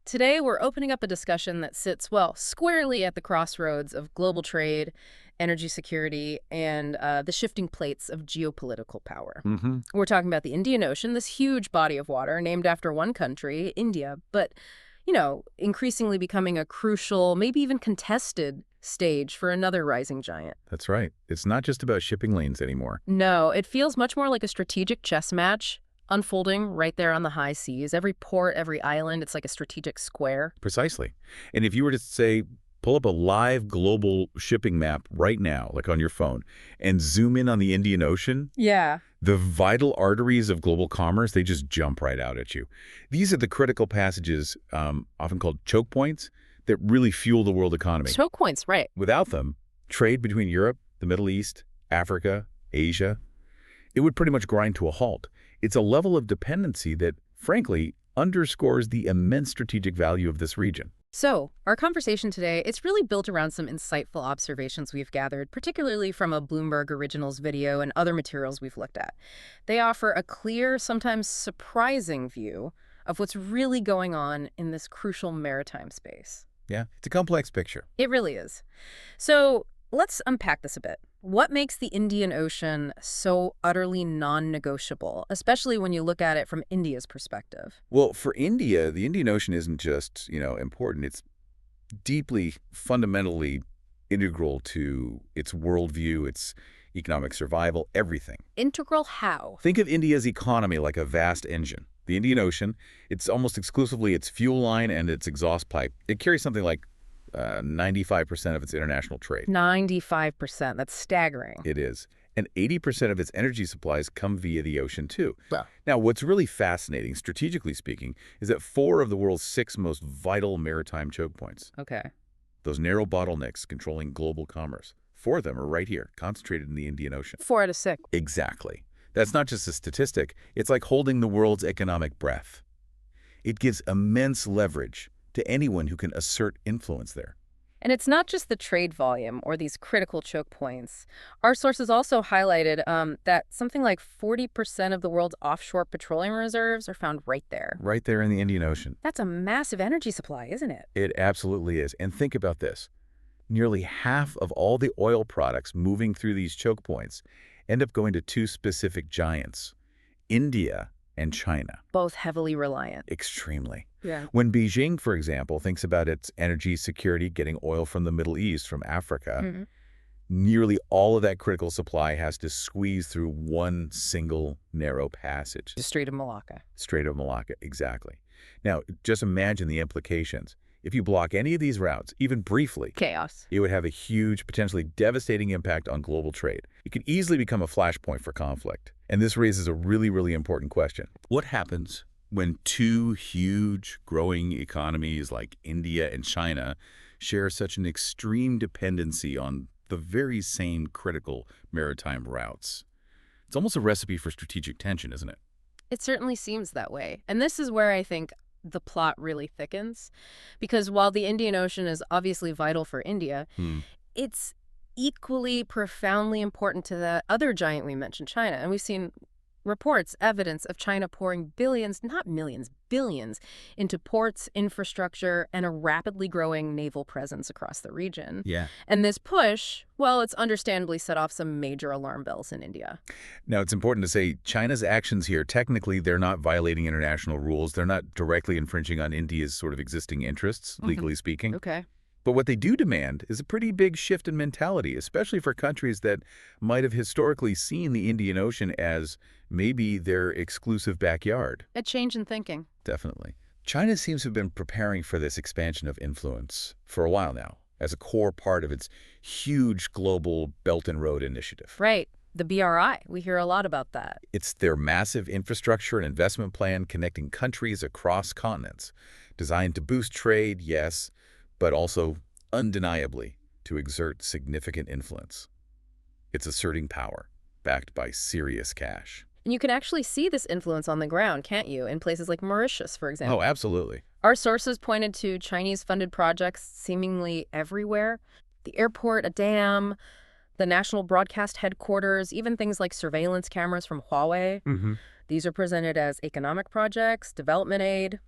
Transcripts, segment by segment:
Today, we're opening up a discussion that sits, well, squarely at the crossroads of global trade, energy security, and the shifting plates of geopolitical power. hmm We're talking about the Indian Ocean, this huge body of water named after one country, India, but, increasingly becoming a crucial, maybe even contested stage for another rising giant. That's right. It's not just about shipping lanes anymore. No, it feels much more like a strategic chess match unfolding right there on the high seas. Every port, every island, it's like a strategic square. Precisely. And if you were to say, pull up a live global shipping map right now, like on your phone, and zoom in on the Indian Ocean, Yeah. the vital arteries of global commerce, they just jump right out at you. These are the critical passages, often called choke points, that really fuel the world economy. Choke points, right. Without them, trade between Europe, the Middle East, Africa, Asia, it would pretty much grind to a halt. It's a level of dependency that, frankly, underscores the immense strategic value of this region. So, our conversation today, it's really built around some insightful observations we've gathered, particularly from a Bloomberg Originals video and other materials we've looked at. They offer a clear, sometimes surprising view of what's really going on in this crucial maritime space. Yeah, it's a complex picture. It really is. So, let's unpack this a bit. What makes the Indian Ocean so utterly non-negotiable, especially when you look at it from India's perspective? Well, for India, the Indian Ocean isn't just, important. It's deeply, fundamentally integral to its worldview, its economic survival, everything. Integral how? Think of India's economy like a vast engine. The Indian Ocean, it's almost exclusively its fuel line and its exhaust pipe. It carries something like 95% of its international trade. 95%. That's staggering. It is. And 80% of its energy supplies come via the ocean, too. Wow. Now, what's really fascinating, strategically speaking, is that 4 of the world's 6 most vital maritime choke points, Okay. those narrow bottlenecks controlling global commerce, 4 of them are right here, concentrated in the Indian Ocean. 4 out of 6. Exactly. That's not just a statistic. It's like holding the world's economic breath. It gives immense leverage to anyone who can assert influence there. And it's not just the trade volume or these critical choke points. Our sources also highlighted that something like 40% of the world's offshore petroleum reserves are found right there. Right there in the Indian Ocean. That's a massive energy supply, isn't it? It absolutely is. And think about this. Nearly half of all the oil products moving through these choke points end up going to 2 specific giants, India and China. Both heavily reliant. Extremely. Yeah. When Beijing, for example, thinks about its energy security getting oil from the Middle East, from Africa, nearly all of that critical supply has to squeeze through one single narrow passage. The Strait of Malacca. Strait of Malacca, exactly. Now, just imagine the implications. If you block any of these routes, even briefly, Chaos. it would have a huge, potentially devastating impact on global trade. It could easily become a flashpoint for conflict. And this raises a really, really important question. What happens when 2 huge, growing economies like India and China share such an extreme dependency on the very same critical maritime routes? It's almost a recipe for strategic tension, isn't it? It certainly seems that way. And this is where I think the plot really thickens. Because while the Indian Ocean is obviously vital for India, it's equally profoundly important to the other giant we mentioned, China. And we've seen reports, evidence of China pouring billions, not millions, billions, into ports, infrastructure, and a rapidly growing naval presence across the region. Yeah. And this push, well, it's understandably set off some major alarm bells in India. Now, it's important to say China's actions here, technically, they're not violating international rules. They're not directly infringing on India's sort of existing interests, legally speaking. Okay. But what they do demand is a pretty big shift in mentality, especially for countries that might have historically seen the Indian Ocean as maybe their exclusive backyard. A change in thinking. Definitely. China seems to have been preparing for this expansion of influence for a while now, as a core part of its huge global Belt and Road Initiative. Right. The BRI. We hear a lot about that. It's their massive infrastructure and investment plan connecting countries across continents, designed to boost trade, yes, but also undeniably to exert significant influence. It's asserting power, backed by serious cash. And you can actually see this influence on the ground, can't you, in places like Mauritius, for example. Oh, absolutely. Our sources pointed to Chinese-funded projects seemingly everywhere. The airport, a dam, the national broadcast headquarters, even things like surveillance cameras from Huawei. These are presented as economic projects, development aid.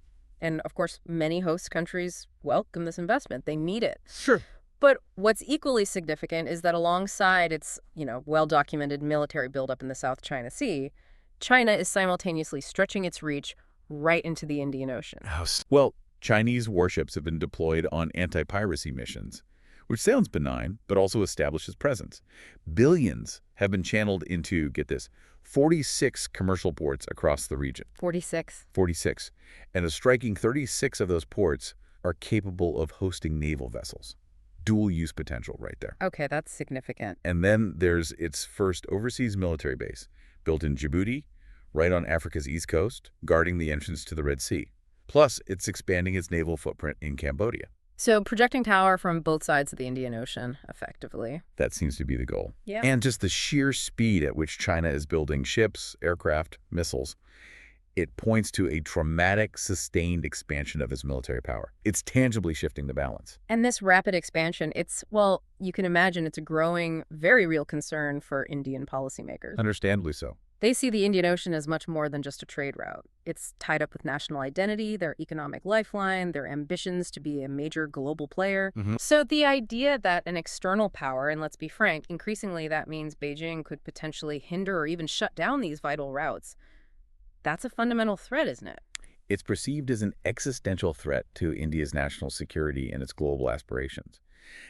And of course, many host countries welcome this investment. They need it. Sure. But what's equally significant is that alongside its, well-documented military buildup in the South China Sea, China is simultaneously stretching its reach right into the Indian Ocean. Well, Chinese warships have been deployed on anti-piracy missions, which sounds benign, but also establishes presence. Billions have been channeled into, get this, 46 commercial ports across the region. 46. 46. And a striking 36 of those ports are capable of hosting naval vessels. Dual-use potential right there. Okay, that's significant. And then there's its first overseas military base, built in Djibouti, right on Africa's east coast, guarding the entrance to the Red Sea. Plus, it's expanding its naval footprint in Cambodia. So projecting power from both sides of the Indian Ocean, effectively. That seems to be the goal. Yeah. And just the sheer speed at which China is building ships, aircraft, missiles, it points to a dramatic, sustained expansion of its military power. It's tangibly shifting the balance. And this rapid expansion, you can imagine it's a growing, very real concern for Indian policymakers. Understandably so. They see the Indian Ocean as much more than just a trade route. It's tied up with national identity, their economic lifeline, their ambitions to be a major global player. So the idea that an external power, and let's be frank, increasingly that means Beijing could potentially hinder or even shut down these vital routes, that's a fundamental threat, isn't it? It's perceived as an existential threat to India's national security and its global aspirations.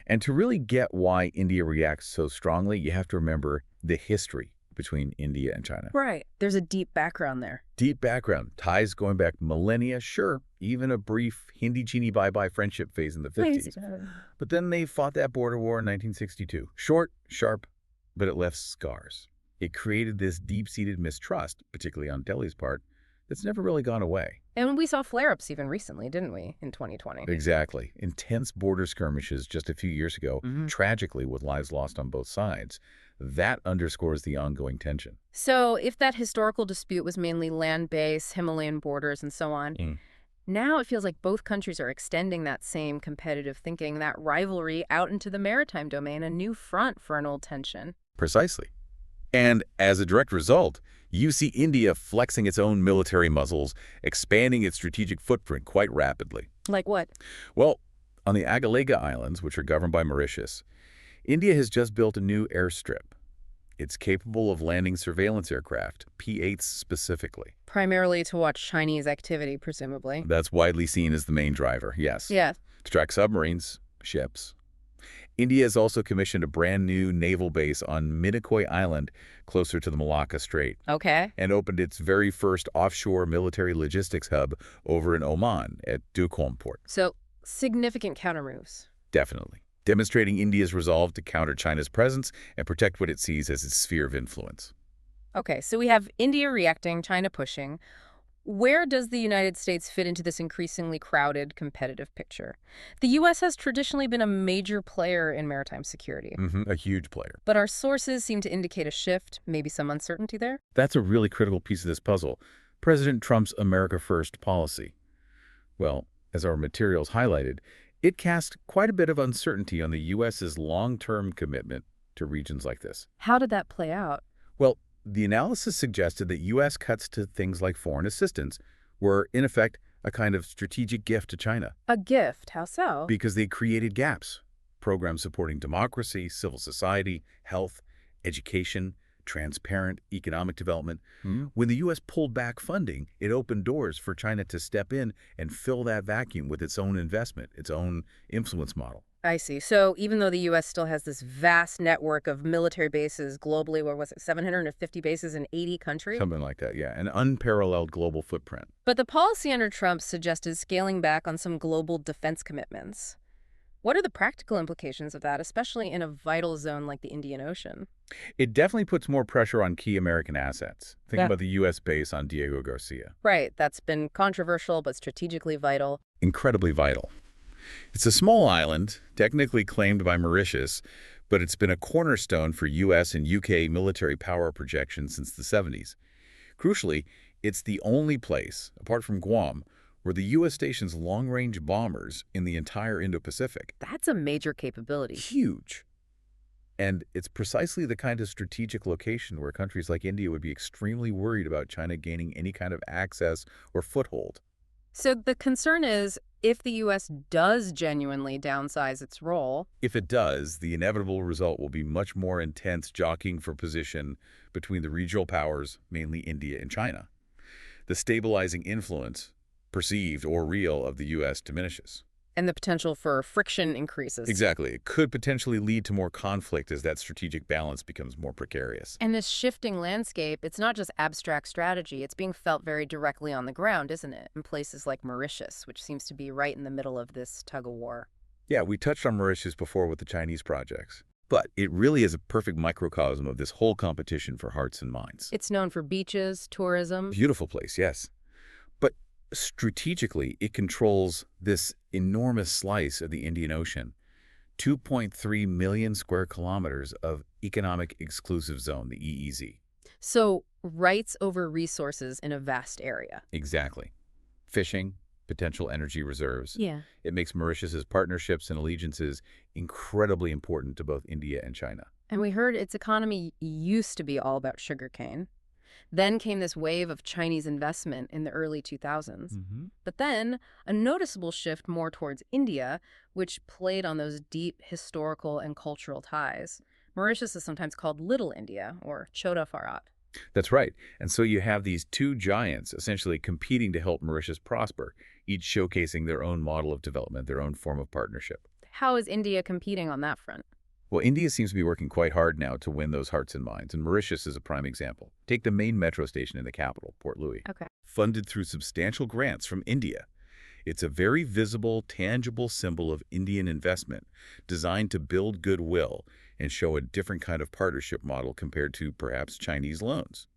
And to really get why India reacts so strongly, you have to remember the history between India and China. Right. There's a deep background there. Deep background, ties going back millennia, sure, even a brief Hindi-Chini bye-bye friendship phase in the 50s. But then they fought that border war in 1962. Short, sharp, but it left scars. It created this deep-seated mistrust, particularly on Delhi's part, that's never really gone away. And we saw flare-ups even recently, didn't we, in 2020? Exactly. Intense border skirmishes just a few years ago, tragically with lives lost on both sides. That underscores the ongoing tension. So if that historical dispute was mainly land-based, Himalayan borders, and so on, now it feels like both countries are extending that same competitive thinking, that rivalry, out into the maritime domain, a new front for an old tension. Precisely. And as a direct result, you see India flexing its own military muscles, expanding its strategic footprint quite rapidly. Like what? Well, on the Agalega Islands, which are governed by Mauritius, India has just built a new airstrip. It's capable of landing surveillance aircraft, P-8s specifically. Primarily to watch Chinese activity, presumably. That's widely seen as the main driver, yes. Yeah. To track submarines, ships. India has also commissioned a brand new naval base on Minicoy Island, closer to the Malacca Strait. Okay. And opened its very first offshore military logistics hub over in Oman at Duqm Port. So, significant countermoves. Definitely. Demonstrating India's resolve to counter China's presence and protect what it sees as its sphere of influence. Okay, so we have India reacting, China pushing. Where does the United States fit into this increasingly crowded, competitive picture? The U.S. has traditionally been a major player in maritime security. A huge player. But our sources seem to indicate a shift, maybe some uncertainty there. That's a really critical piece of this puzzle. President Trump's America First policy. Well, as our materials highlighted, it cast quite a bit of uncertainty on the U.S.'s long-term commitment to regions like this. How did that play out? Well, the analysis suggested that U.S. cuts to things like foreign assistance were, in effect, a kind of strategic gift to China. A gift? How so? Because they created gaps. Programs supporting democracy, civil society, health, education, transparent economic development. When the U.S. pulled back funding, it opened doors for China to step in and fill that vacuum with its own investment, its own influence model. I see. So even though the U.S. still has this vast network of military bases globally, what was it, 750 bases in 80 countries? Something like that, yeah. An unparalleled global footprint. But the policy under Trump suggested scaling back on some global defense commitments. What are the practical implications of that, especially in a vital zone like the Indian Ocean? It definitely puts more pressure on key American assets. Think about the U.S. base on Diego Garcia. Right. That's been controversial but strategically vital. Incredibly vital. It's a small island, technically claimed by Mauritius, but it's been a cornerstone for U.S. and U.K. military power projections since the 70s. Crucially, it's the only place, apart from Guam, where the U.S. stations long-range bombers in the entire Indo-Pacific. That's a major capability. Huge. And it's precisely the kind of strategic location where countries like India would be extremely worried about China gaining any kind of access or foothold. So the concern is if the U.S. does genuinely downsize its role. If it does, the inevitable result will be much more intense jockeying for position between the regional powers, mainly India and China. The stabilizing influence, perceived or real, of the U.S. diminishes. And the potential for friction increases. Exactly. It could potentially lead to more conflict as that strategic balance becomes more precarious. And this shifting landscape, it's not just abstract strategy, it's being felt very directly on the ground, isn't it? In places like Mauritius, which seems to be right in the middle of this tug-of-war. Yeah, we touched on Mauritius before with the Chinese projects. But it really is a perfect microcosm of this whole competition for hearts and minds. It's known for beaches, tourism. Beautiful place, yes. But strategically, it controls this enormous slice of the Indian Ocean, 2.3 million square kilometers of economic exclusive zone, the EEZ. So, rights over resources in a vast area. Exactly. Fishing, potential energy reserves. Yeah. It makes Mauritius's partnerships and allegiances incredibly important to both India and China. And we heard its economy used to be all about sugarcane. Then came this wave of Chinese investment in the early 2000s. But then a noticeable shift more towards India, which played on those deep historical and cultural ties. Mauritius is sometimes called Little India or Chota Bharat. That's right. And so you have these two giants essentially competing to help Mauritius prosper, each showcasing their own model of development, their own form of partnership. How is India competing on that front? Well, India seems to be working quite hard now to win those hearts and minds, and Mauritius is a prime example. Take the main metro station in the capital, Port Louis. Okay. Funded through substantial grants from India. It's a very visible, tangible symbol of Indian investment, designed to build goodwill and show a different kind of partnership model compared to perhaps Chinese loans.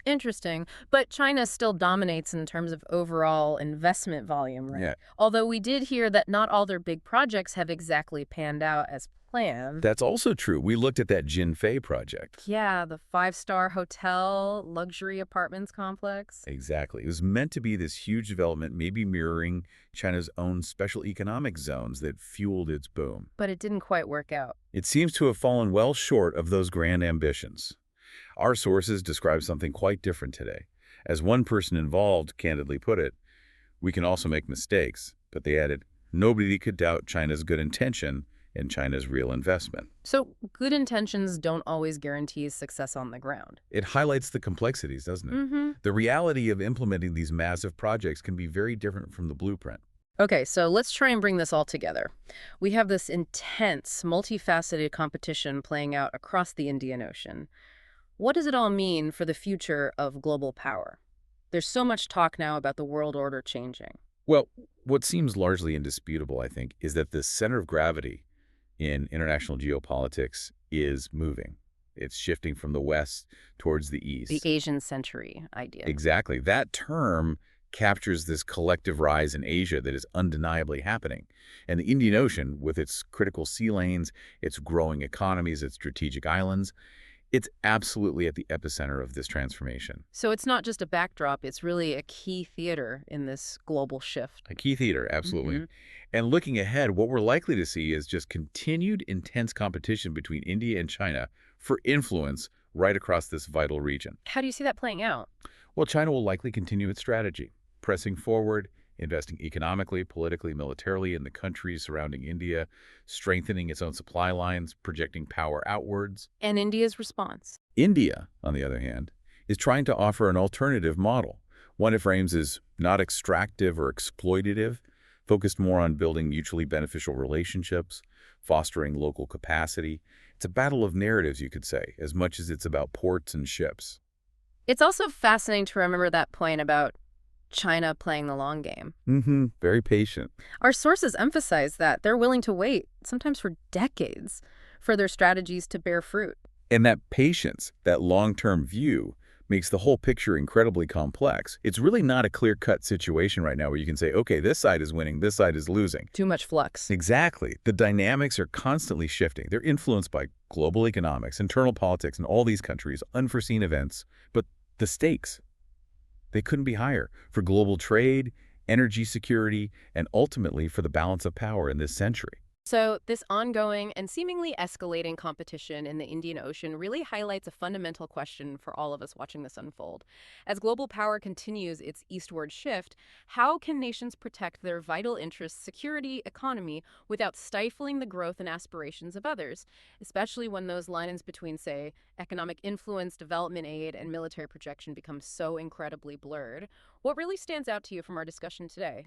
Interesting. But China still dominates in terms of overall investment volume, right? Yeah, Although we did hear that not all their big projects have exactly panned out as planned. that's also true. We looked at that Jinfei project. Yeah, the five-star hotel, luxury apartments complex. Exactly. It was meant to be this huge development, maybe mirroring China's own special economic zones that fueled its boom. But it didn't quite work out. It seems to have fallen well short of those grand ambitions. Our sources describe something quite different today. As one person involved candidly put it, we can also make mistakes, but they added, nobody could doubt China's good intention and China's real investment. So good intentions don't always guarantee success on the ground. It highlights the complexities, doesn't it? The reality of implementing these massive projects can be very different from the blueprint. Okay, so let's try and bring this all together. We have this intense, multifaceted competition playing out across the Indian Ocean. What does it all mean for the future of global power? There's so much talk now about the world order changing. Well, what seems largely indisputable, I think, is that the center of gravity in international geopolitics is moving. It's shifting from the West towards the East. The Asian century idea. Exactly. That term captures this collective rise in Asia that is undeniably happening. And the Indian Ocean, with its critical sea lanes, its growing economies, its strategic islands, it's absolutely at the epicenter of this transformation. So it's not just a backdrop, it's really a key theater in this global shift. A key theater, absolutely. And looking ahead, what we're likely to see is just continued intense competition between India and China for influence right across this vital region. How do you see that playing out? Well, China will likely continue its strategy, pressing forward, investing economically, politically, militarily in the countries surrounding India, strengthening its own supply lines, projecting power outwards. And India's response? India, on the other hand, is trying to offer an alternative model, one it frames as not extractive or exploitative, focused more on building mutually beneficial relationships, fostering local capacity. It's a battle of narratives, you could say, as much as it's about ports and ships. It's also fascinating to remember that point about China playing the long game. Very patient. Our sources emphasize that they're willing to wait, sometimes for decades, for their strategies to bear fruit. And that patience, that long-term view, makes the whole picture incredibly complex. It's really not a clear-cut situation right now where you can say, okay, this side is winning, this side is losing. Too much flux. Exactly. The dynamics are constantly shifting. They're influenced by global economics, internal politics in all these countries, unforeseen events. But the stakes, they couldn't be higher for global trade, energy security, and ultimately for the balance of power in this century. So, this ongoing and seemingly escalating competition in the Indian Ocean really highlights a fundamental question for all of us watching this unfold. As global power continues its eastward shift, how can nations protect their vital interests, security, economy, without stifling the growth and aspirations of others, especially when those lines between, say, economic influence, development aid, and military projection become so incredibly blurred? What really stands out to you from our discussion today?